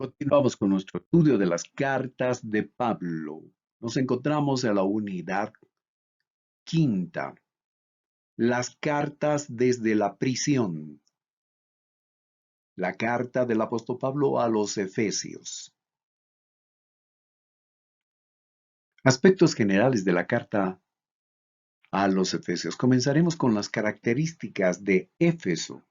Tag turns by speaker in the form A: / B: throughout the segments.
A: Continuamos con nuestro estudio de las cartas de Pablo. Nos encontramos en la unidad quinta, las cartas desde la prisión. La carta del apóstol Pablo a los Efesios. Aspectos generales de la carta a los Efesios. Comenzaremos con las características de Éfeso.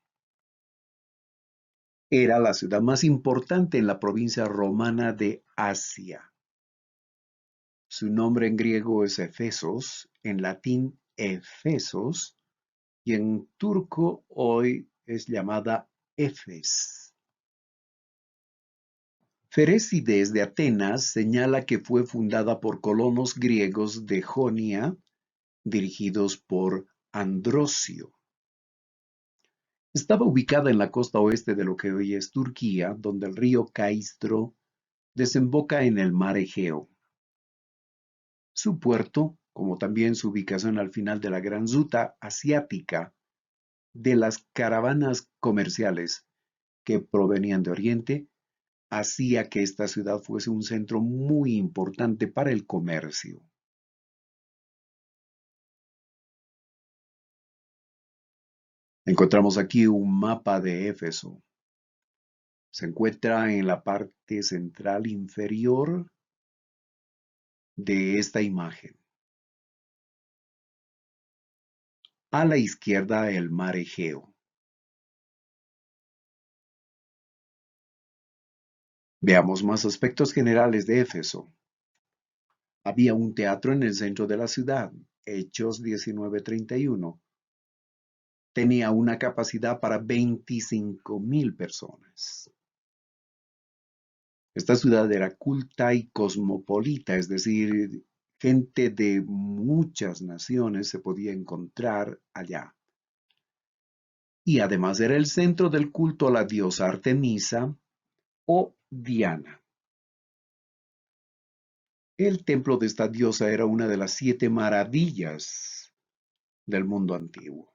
A: Era la ciudad más importante en la provincia romana de Asia. Su nombre en griego es Efesos, en latín Efesos, y en turco hoy es llamada Efes. Ferécides de Atenas señala que fue fundada por colonos griegos de Jonia, dirigidos por Androcio. Estaba ubicada en la costa oeste de lo que hoy es Turquía, donde el río Caistro desemboca en el mar Egeo. Su puerto, como también su ubicación al final de la gran ruta asiática de las caravanas comerciales que provenían de Oriente, hacía que esta ciudad fuese un centro muy importante para el comercio. Encontramos aquí un mapa de Éfeso. Se encuentra en la parte central inferior de esta imagen. A la izquierda el mar Egeo. Veamos más aspectos generales de Éfeso. Había un teatro en el centro de la ciudad, Hechos 19:31. Tenía una capacidad para 25,000 personas. Esta ciudad era culta y cosmopolita, es decir, gente de muchas naciones se podía encontrar allá. Y además era el centro del culto a la diosa Artemisa o Diana. El templo de esta diosa era una de las 7 maravillas del mundo antiguo.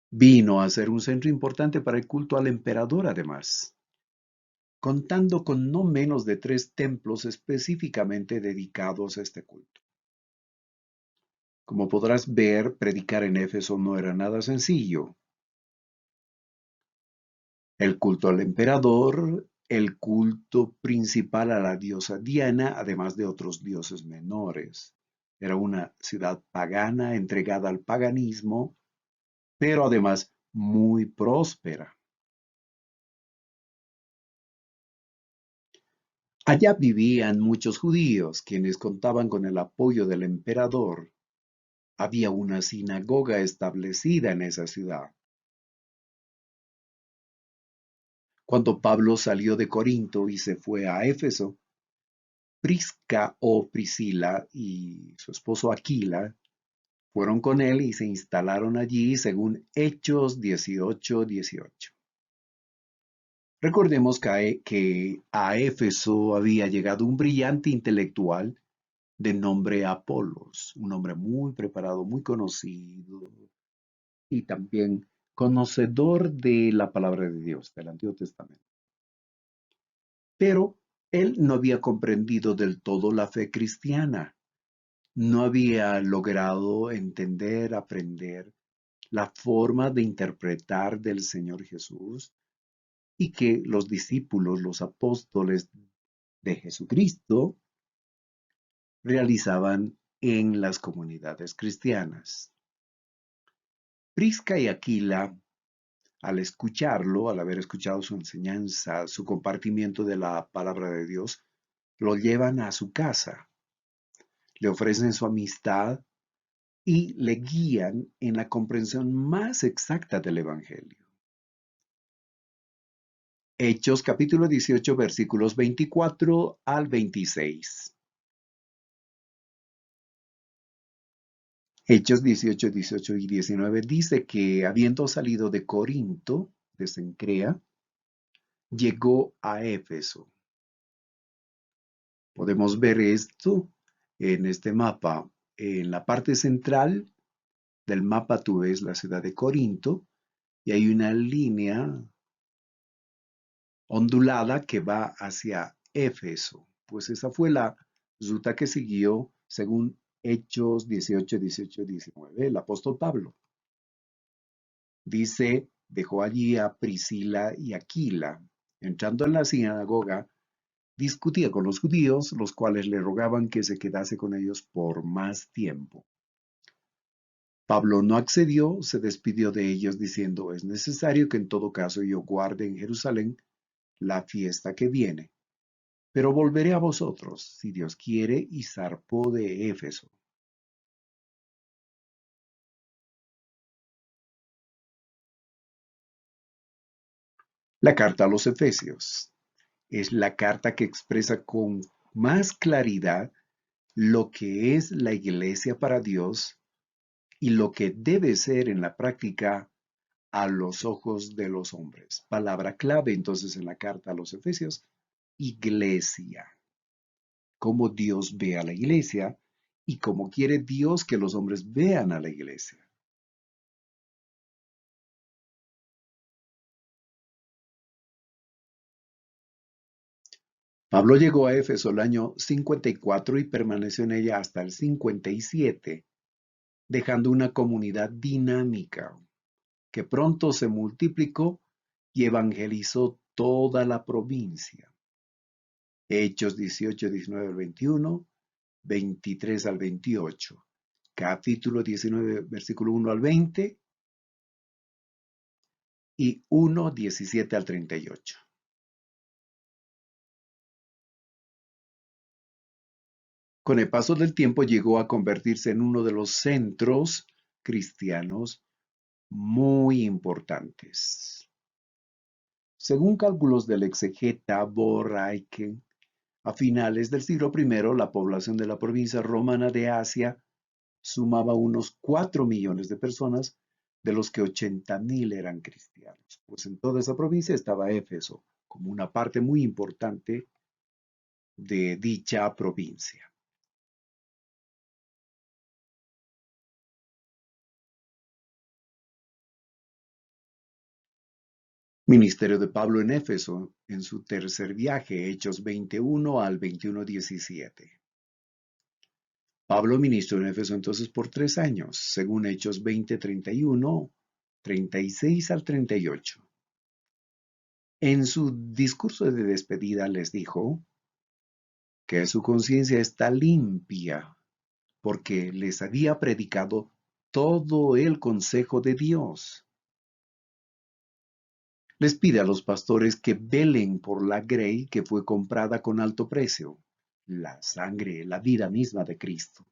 A: Vino a ser un centro importante para el culto al emperador, además, contando con no menos de 3 templos específicamente dedicados a este culto. Como podrás ver, predicar en Éfeso no era nada sencillo. El culto al emperador, el culto principal a la diosa Diana, además de otros dioses menores. Era una ciudad pagana entregada al paganismo, pero además muy próspera. Allá vivían muchos judíos, quienes contaban con el apoyo del emperador. Había una sinagoga establecida en esa ciudad. Cuando Pablo salió de Corinto y se fue a Éfeso, Prisca o Priscila y su esposo Aquila fueron con él y se instalaron allí según Hechos 18:18. Recordemos que a Éfeso había llegado un brillante intelectual de nombre Apolos, un hombre muy preparado, muy conocido y también conocedor de la palabra de Dios, del Antiguo Testamento. Pero él no había comprendido del todo la fe cristiana. No había logrado entender, aprender la forma de interpretar del Señor Jesús y que los discípulos, los apóstoles de Jesucristo, realizaban en las comunidades cristianas. Prisca y Aquila, al escucharlo, al haber escuchado su enseñanza, su compartimiento de la palabra de Dios, lo llevan a su casa, le ofrecen su amistad y le guían en la comprensión más exacta del Evangelio. Hechos capítulo 18 versículos 24 al 26. Hechos 18, 18 y 19 dice que habiendo salido de Corinto, de Cencrea, llegó a Éfeso. Podemos ver esto en este mapa. En la parte central del mapa tú ves la ciudad de Corinto y hay una línea ondulada que va hacia Éfeso. Pues esa fue la ruta que siguió según Hechos 18, 18, 19, el apóstol Pablo. Dice, dejó allí a Priscila y Aquila. Entrando en la sinagoga, discutía con los judíos, los cuales le rogaban que se quedase con ellos por más tiempo. Pablo no accedió, se despidió de ellos diciendo, es necesario que en todo caso yo guarde en Jerusalén la fiesta que viene, pero volveré a vosotros, si Dios quiere, y zarpó de Éfeso. La carta a los Efesios es la carta que expresa con más claridad lo que es la iglesia para Dios y lo que debe ser en la práctica a los ojos de los hombres. Palabra clave entonces en la carta a los Efesios, iglesia. Cómo Dios ve a la iglesia y cómo quiere Dios que los hombres vean a la iglesia. Pablo llegó a Éfeso el año 54 y permaneció en ella hasta el 57, dejando una comunidad dinámica que pronto se multiplicó y evangelizó toda la provincia. Hechos 18, 19 al 21, 23 al 28, capítulo 19, versículo 1 al 20 y 1, 17 al 38. Con el paso del tiempo llegó a convertirse en uno de los centros cristianos muy importantes. Según cálculos del exegeta Borraique, a finales del siglo I, la población de la provincia romana de Asia sumaba unos 4 millones de personas, de los que 80.000 eran cristianos. Pues en toda esa provincia estaba Éfeso, como una parte muy importante de dicha provincia. Ministerio de Pablo en Éfeso, en su tercer viaje, Hechos 21 al 21:17. Pablo ministró en Éfeso entonces por 3 años, según Hechos 20:31, 36 al 38. En su discurso de despedida les dijo que su conciencia está limpia, porque les había predicado todo el consejo de Dios. Les pide a los pastores que velen por la grey que fue comprada con alto precio, la sangre, la vida misma de Cristo.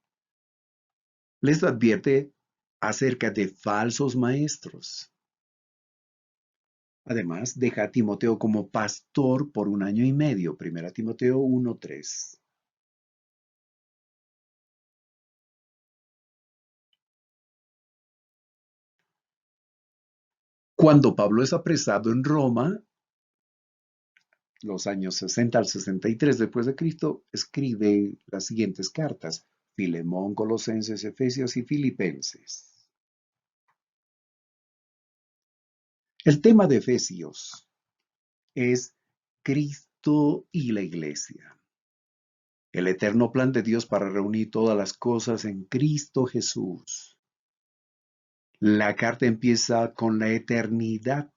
A: Les advierte acerca de falsos maestros. Además, deja a Timoteo como pastor por 1 año y medio, 1 Timoteo 1:3. Cuando Pablo es apresado en Roma, los años 60 al 63 después de Cristo, escribe las siguientes cartas: Filemón, Colosenses, Efesios y Filipenses. El tema de Efesios es Cristo y la Iglesia. El eterno plan de Dios para reunir todas las cosas en Cristo Jesús. La carta empieza con la eternidad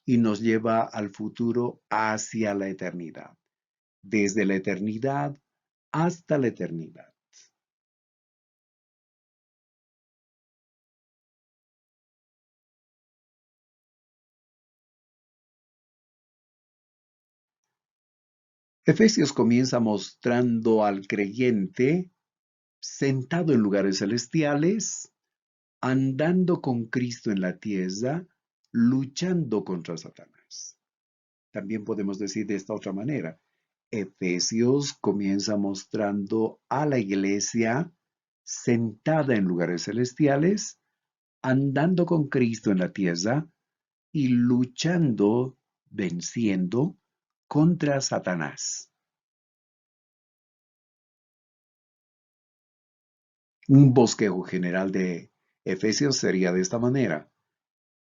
A: y nos lleva al futuro hacia la eternidad. Desde la eternidad hasta la eternidad. Efesios comienza mostrando al creyente sentado en lugares celestiales, andando con Cristo en la tierra, luchando contra Satanás. También podemos decir de esta otra manera, Efesios comienza mostrando a la iglesia sentada en lugares celestiales, andando con Cristo en la tierra y luchando, venciendo contra Satanás. Un bosquejo general de Efesios sería de esta manera.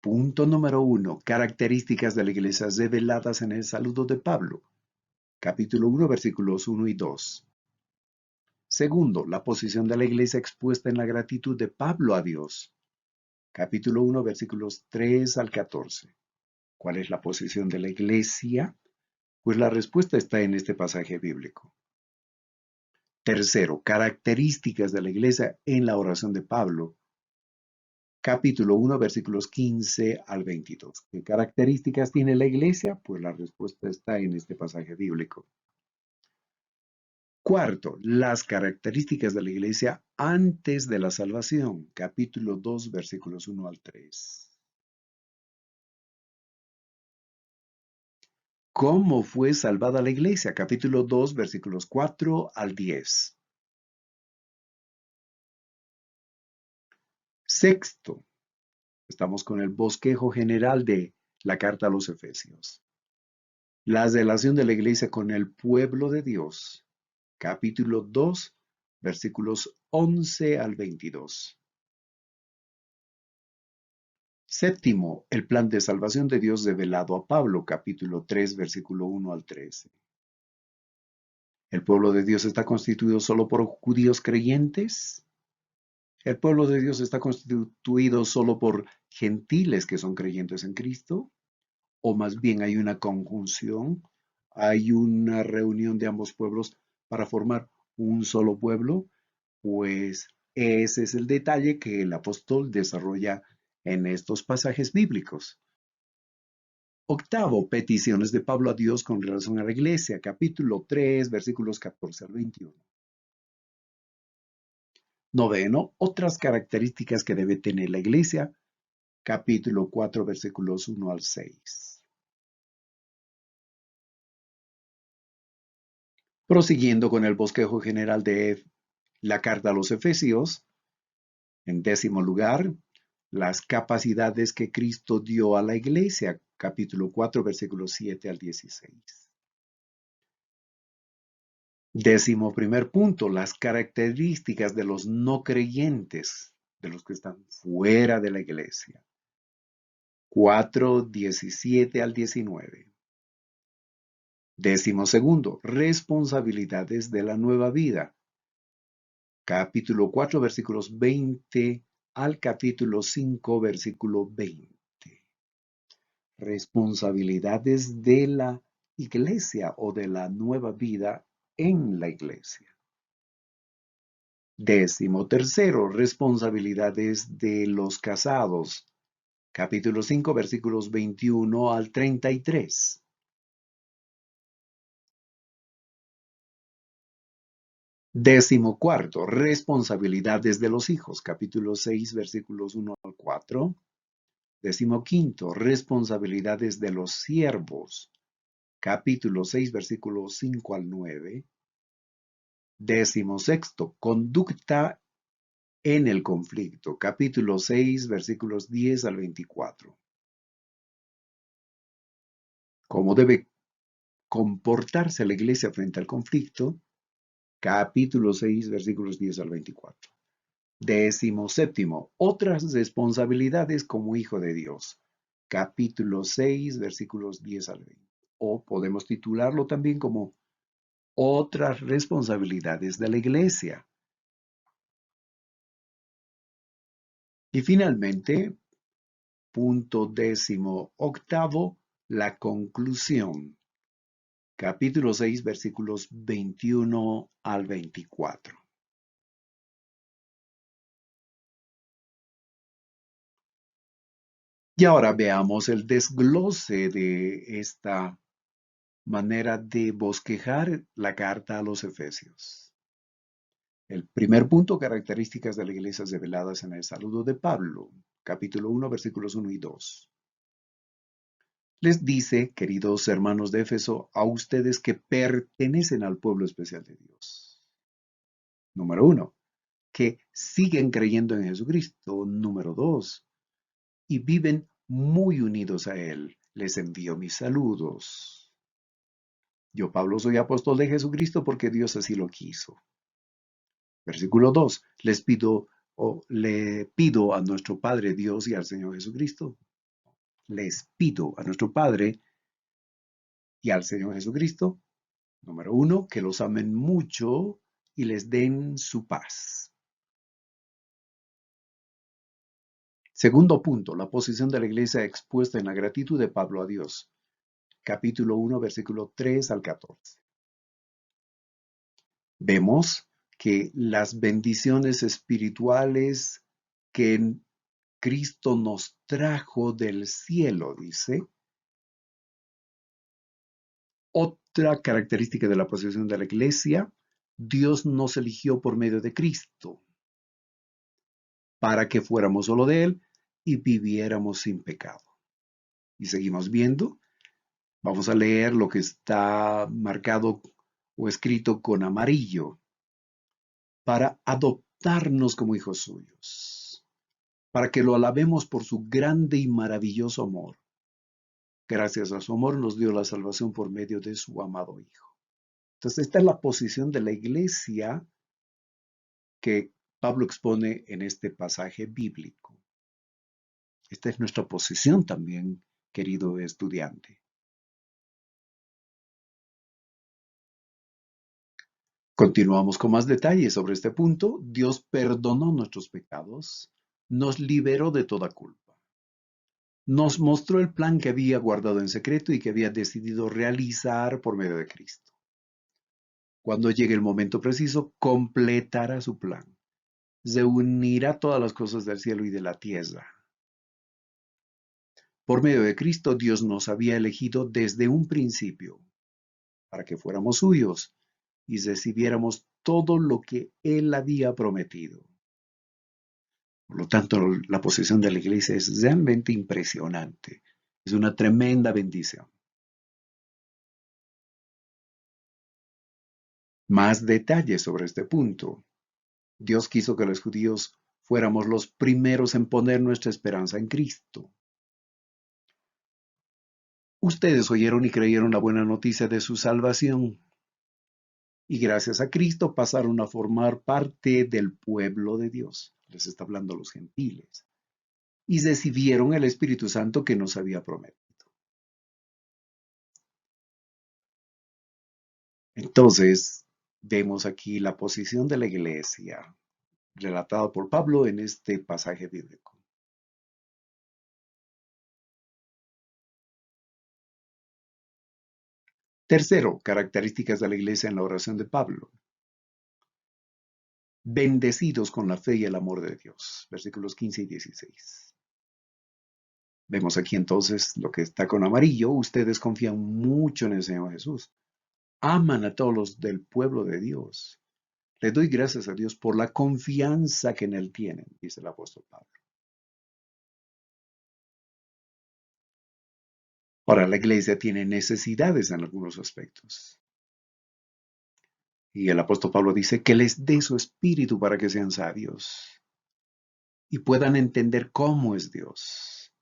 A: Punto número 1. Características de la iglesia reveladas en el saludo de Pablo. Capítulo 1, versículos 1 y 2. Segundo, la posición de la iglesia expuesta en la gratitud de Pablo a Dios. Capítulo 1, versículos 3 al 14. ¿Cuál es la posición de la iglesia? Pues la respuesta está en este pasaje bíblico. Tercero, características de la iglesia en la oración de Pablo. Capítulo 1, versículos 15 al 22. ¿Qué características tiene la iglesia? Pues la respuesta está en este pasaje bíblico. Cuarto, las características de la iglesia antes de la salvación. Capítulo 2, versículos 1 al 3. ¿Cómo fue salvada la iglesia? Capítulo 2, versículos 4 al 10. Sexto, estamos con el bosquejo general de la carta a los Efesios. La relación de la iglesia con el pueblo de Dios. Capítulo 2, versículos 11 al 22. Séptimo, el plan de salvación de Dios revelado a Pablo, capítulo 3, versículo 1 al 13. ¿El pueblo de Dios está constituido solo por judíos creyentes? ¿El pueblo de Dios está constituido solo por gentiles que son creyentes en Cristo? ¿O más bien hay una conjunción, hay una reunión de ambos pueblos para formar un solo pueblo? Pues ese es el detalle que el apóstol desarrolla en estos pasajes bíblicos. Octavo, peticiones de Pablo a Dios con relación a la iglesia, capítulo 3, versículos 14 al 21. Noveno, otras características que debe tener la iglesia, capítulo 4, versículos 1 al 6. Prosiguiendo con el bosquejo general de la carta a los Efesios, en décimo lugar, las capacidades que Cristo dio a la iglesia, capítulo 4, versículos 7 al 16. Décimo primer punto, las características de los no creyentes, de los que están fuera de la iglesia. 4, 17 al 19. Décimo segundo, responsabilidades de la nueva vida. Capítulo 4, versículos 20 al capítulo 5, versículo 20. Responsabilidades de la iglesia o de la nueva vida en la iglesia. Décimo tercero, responsabilidades de los casados. Capítulo 5, versículos 21 al 33. Décimo cuarto, responsabilidades de los hijos. Capítulo 6, versículos 1 al 4. Décimo quinto, responsabilidades de los siervos. Capítulo 6, versículos 5 al 9. Décimo sexto, conducta en el conflicto. Capítulo 6, versículos 10 al 24. ¿Cómo debe comportarse la iglesia frente al conflicto? Capítulo 6, versículos 10 al 24. Décimo séptimo, otras responsabilidades como hijo de Dios. Capítulo 6, versículos 10 al 20. O podemos titularlo también como otras responsabilidades de la iglesia. Y finalmente, punto décimo octavo, la conclusión. Capítulo 6, versículos 21 al 24. Y ahora veamos el desglose de esta manera de bosquejar la carta a los Efesios. El primer punto, características de la iglesia reveladas en el saludo de Pablo, capítulo 1, versículos 1 y 2. Les dice, queridos hermanos de Éfeso, a ustedes que pertenecen al pueblo especial de Dios. Número 1, que siguen creyendo en Jesucristo. Número 2, y viven muy unidos a Él. Les envío mis saludos. Yo, Pablo, soy apóstol de Jesucristo porque Dios así lo quiso. Versículo 2. Le pido a nuestro Padre Dios y al Señor Jesucristo Les pido a nuestro Padre y al Señor Jesucristo, número uno, que los amen mucho y les den su paz. Segundo punto, la posición de la iglesia expuesta en la gratitud de Pablo a Dios. Capítulo 1, versículo 3 al 14. Vemos que las bendiciones espirituales que Cristo nos trajo del cielo, dice. Otra característica de la posición de la iglesia, Dios nos eligió por medio de Cristo para que fuéramos solo de Él y viviéramos sin pecado. Y seguimos viendo, vamos a leer lo que está marcado o escrito con amarillo, para adoptarnos como hijos suyos, para que lo alabemos por su grande y maravilloso amor. Gracias a su amor nos dio la salvación por medio de su amado Hijo. Entonces, esta es la posición de la iglesia que Pablo expone en este pasaje bíblico. Esta es nuestra posición también, querido estudiante. Continuamos con más detalles sobre este punto. Dios perdonó nuestros pecados, nos liberó de toda culpa. Nos mostró el plan que había guardado en secreto y que había decidido realizar por medio de Cristo. Cuando llegue el momento preciso, completará su plan. Se unirá todas las cosas del cielo y de la tierra. Por medio de Cristo, Dios nos había elegido desde un principio para que fuéramos suyos y recibiéramos todo lo que Él había prometido. Por lo tanto, la posición de la iglesia es realmente impresionante. Es una tremenda bendición. Más detalles sobre este punto. Dios quiso que los judíos fuéramos los primeros en poner nuestra esperanza en Cristo. Ustedes oyeron y creyeron la buena noticia de su salvación, y gracias a Cristo pasaron a formar parte del pueblo de Dios. Les está hablando a los gentiles. Y recibieron el Espíritu Santo que nos había prometido. Entonces, vemos aquí la posición de la iglesia relatada por Pablo en este pasaje bíblico. Tercero, características de la iglesia en la oración de Pablo. Bendecidos con la fe y el amor de Dios. Versículos 15 y 16. Vemos aquí entonces lo que está con amarillo. Ustedes confían mucho en el Señor Jesús. Aman a todos los del pueblo de Dios. Le doy gracias a Dios por la confianza que en Él tienen, dice el apóstol Pablo. Ahora, la iglesia tiene necesidades en algunos aspectos. Y el apóstol Pablo dice que les dé su espíritu para que sean sabios y puedan entender cómo es Dios.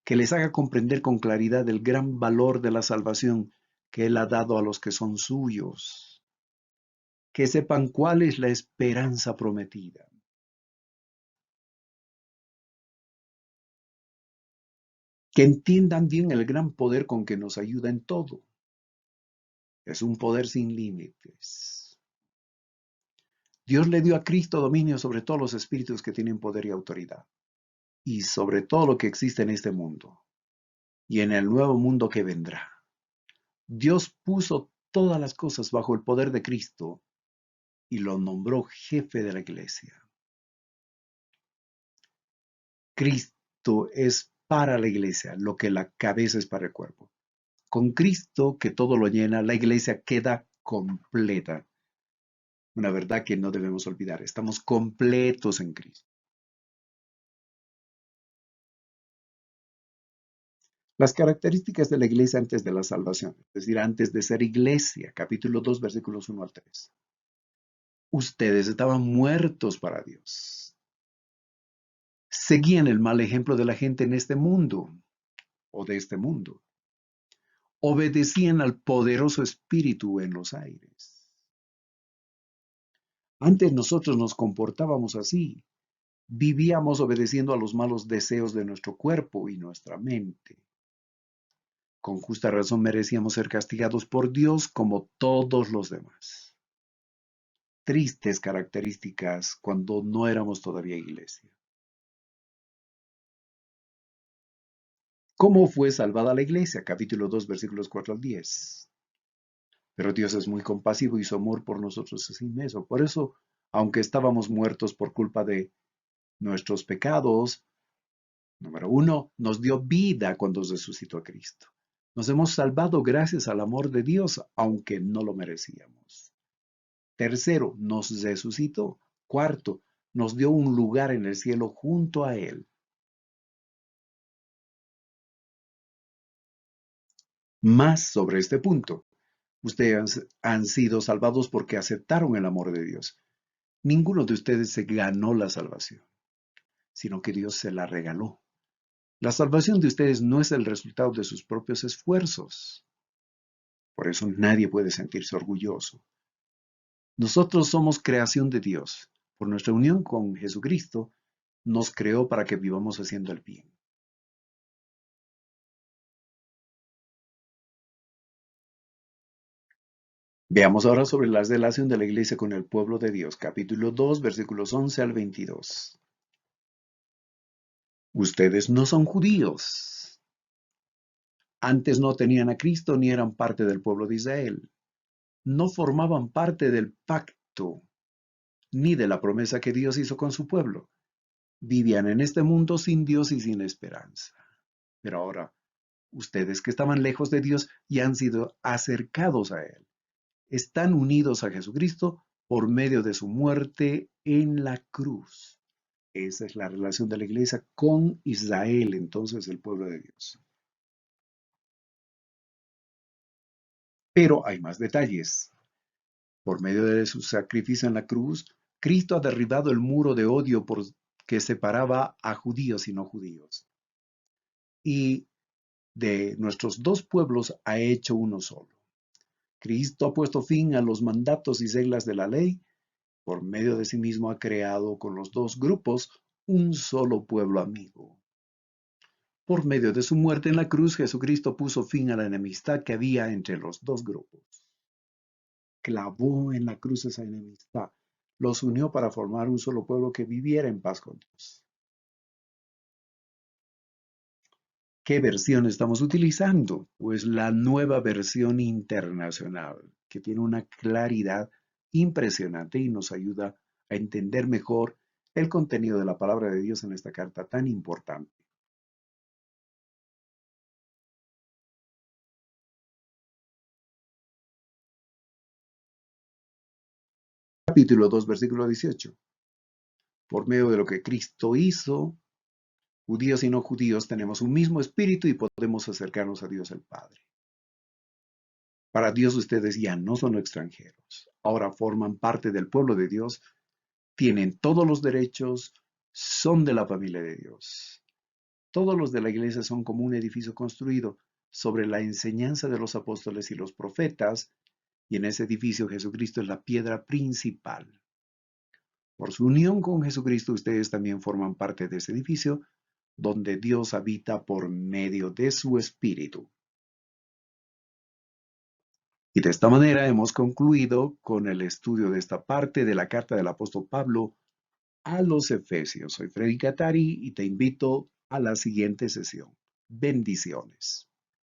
A: Que les haga comprender con claridad el gran valor de la salvación que Él ha dado a los que son suyos. Que sepan cuál es la esperanza prometida. Que entiendan bien el gran poder con que nos ayuda en todo. Es un poder sin límites. Dios le dio a Cristo dominio sobre todos los espíritus que tienen poder y autoridad, y sobre todo lo que existe en este mundo, y en el nuevo mundo que vendrá. Dios puso todas las cosas bajo el poder de Cristo y lo nombró jefe de la iglesia. Cristo es para la iglesia lo que la cabeza es para el cuerpo. Con Cristo, que todo lo llena, la iglesia queda completa. Una verdad que no debemos olvidar. Estamos completos en Cristo. Las características de la iglesia antes de la salvación, es decir, antes de ser iglesia, capítulo 2, versículos 1 al 3. Ustedes estaban muertos para Dios. Seguían el mal ejemplo de la gente en este mundo o de este mundo. Obedecían al poderoso espíritu en los aires. Antes nosotros nos comportábamos así. Vivíamos obedeciendo a los malos deseos de nuestro cuerpo y nuestra mente. Con justa razón merecíamos ser castigados por Dios como todos los demás. Tristes características cuando no éramos todavía iglesia. ¿Cómo fue salvada la iglesia? Capítulo 2, versículos 4 al 10. Pero Dios es muy compasivo y su amor por nosotros es inmenso. Por eso, aunque estábamos muertos por culpa de nuestros pecados, número uno, nos dio vida cuando resucitó a Cristo. Nos hemos salvado gracias al amor de Dios, aunque no lo merecíamos. Tercero, nos resucitó. Cuarto, nos dio un lugar en el cielo junto a Él. Más sobre este punto. Ustedes han sido salvados porque aceptaron el amor de Dios. Ninguno de ustedes se ganó la salvación, sino que Dios se la regaló. La salvación de ustedes no es el resultado de sus propios esfuerzos. Por eso nadie puede sentirse orgulloso. Nosotros somos creación de Dios. Por nuestra unión con Jesucristo, nos creó para que vivamos haciendo el bien. Veamos ahora sobre la relación de la iglesia con el pueblo de Dios, capítulo 2, versículos 11 al 22. Ustedes no son judíos. Antes no tenían a Cristo ni eran parte del pueblo de Israel. No formaban parte del pacto ni de la promesa que Dios hizo con su pueblo. Vivían en este mundo sin Dios y sin esperanza. Pero ahora, ustedes que estaban lejos de Dios y han sido acercados a Él, están unidos a Jesucristo por medio de su muerte en la cruz. Esa es la relación de la iglesia con Israel, entonces el pueblo de Dios. Pero hay más detalles. Por medio de su sacrificio en la cruz, Cristo ha derribado el muro de odio que separaba a judíos y no judíos. Y de nuestros dos pueblos ha hecho uno solo. Cristo ha puesto fin a los mandatos y reglas de la ley. Por medio de sí mismo ha creado con los dos grupos un solo pueblo amigo. Por medio de su muerte en la cruz, Jesucristo puso fin a la enemistad que había entre los dos grupos. Clavó en la cruz esa enemistad. Los unió para formar un solo pueblo que viviera en paz con Dios. ¿Qué versión estamos utilizando? Pues la nueva versión internacional, que tiene una claridad impresionante y nos ayuda a entender mejor el contenido de la palabra de Dios en esta carta tan importante. Capítulo 2, versículo 18. Por medio de lo que Cristo hizo, judíos y no judíos tenemos un mismo espíritu y podemos acercarnos a Dios el Padre. Para Dios ustedes ya no son extranjeros, ahora forman parte del pueblo de Dios, tienen todos los derechos, son de la familia de Dios. Todos los de la iglesia son como un edificio construido sobre la enseñanza de los apóstoles y los profetas, y en ese edificio Jesucristo es la piedra principal. Por su unión con Jesucristo ustedes también forman parte de ese edificio donde Dios habita por medio de su Espíritu. Y de esta manera hemos concluido con el estudio de esta parte de la carta del apóstol Pablo a los Efesios. Soy Freddy Catari y te invito a la siguiente sesión. Bendiciones.